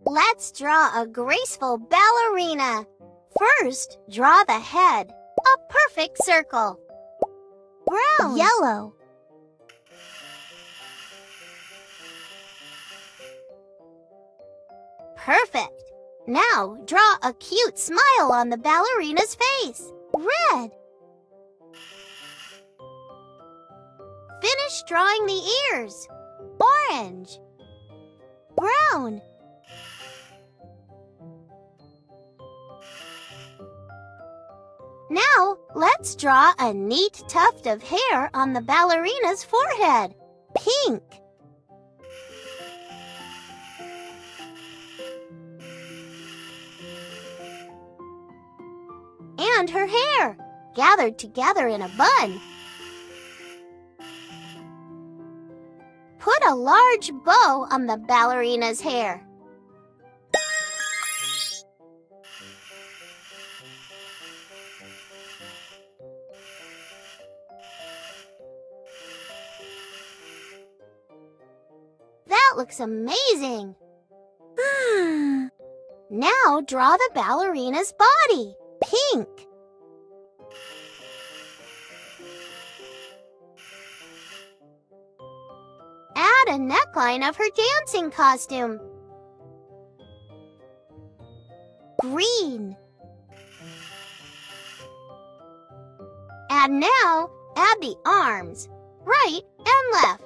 Let's draw a graceful ballerina. First, draw the head, a perfect circle. Brown. Yellow. Perfect. Now, draw a cute smile on the ballerina's face. Red. Finish drawing the ears. Orange. Brown. Now, let's draw a neat tuft of hair on the ballerina's forehead. Pink. And her hair, gathered together in a bun. Put a large bow on the ballerina's hair. That looks amazing. Now draw the ballerina's body. Pink. Add a neckline of her dancing costume. Green. And now, add the arms, right and left.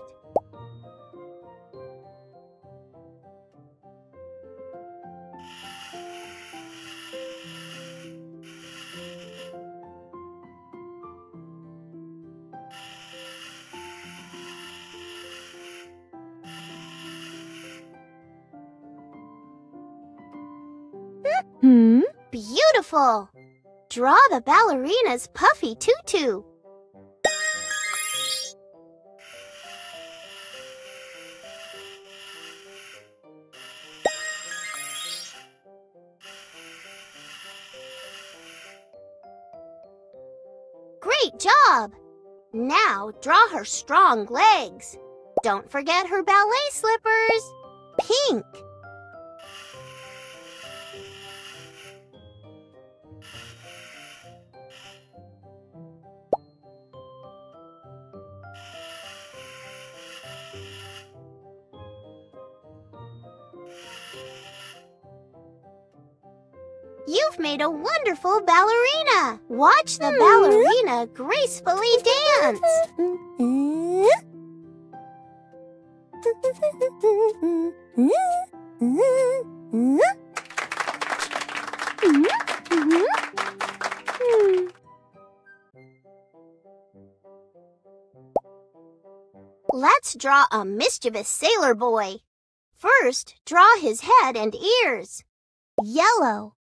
Beautiful! Draw the ballerina's puffy tutu. Great job! Now draw her strong legs. Don't forget her ballet slippers. Pink. You've made a wonderful ballerina. Watch the ballerina gracefully dance. Let's draw a mischievous sailor boy. First, draw his head and ears. Yellow.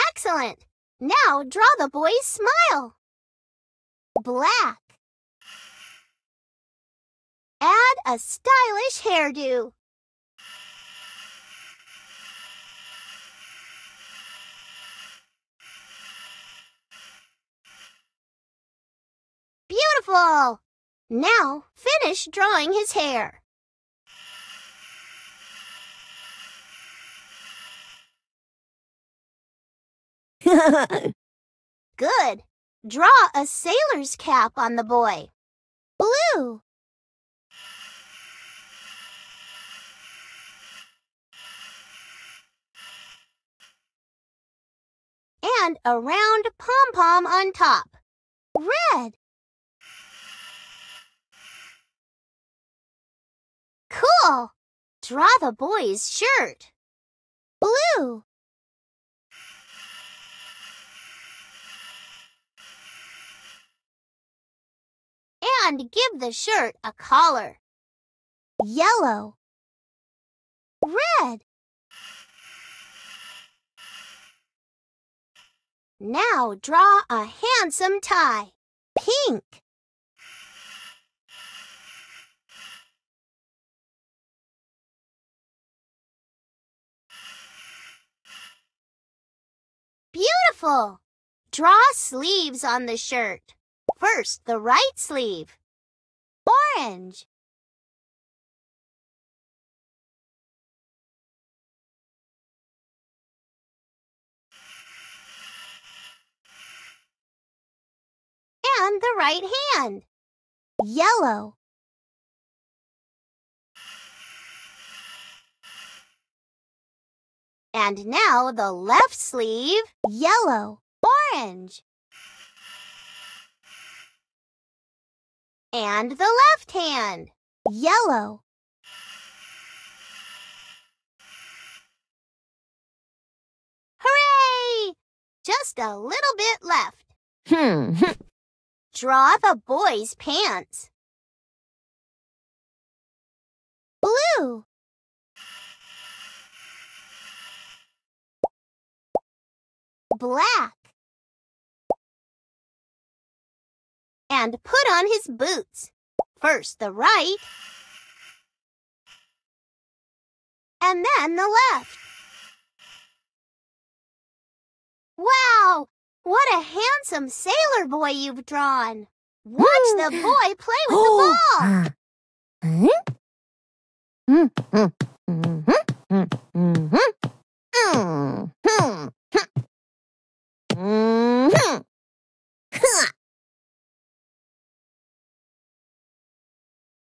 Excellent! Now draw the boy's smile. Black. Add a stylish hairdo. Beautiful! Now finish drawing his hair. Good. Draw a sailor's cap on the boy. Blue. And a round pom-pom on top. Red. Cool. Draw the boy's shirt. Blue. And give the shirt a collar. Yellow. Red. Now draw a handsome tie. Pink. Beautiful! Draw sleeves on the shirt. First, the right sleeve. Orange. And the right hand. Yellow. And now the left sleeve. Yellow. Orange. And the left hand. Yellow. Hooray! Just a little bit left. Draw the boy's pants. Blue. Black. And put on his boots. First the right, and then the left. Wow! What a handsome sailor boy you've drawn. Watch the boy play with the ball.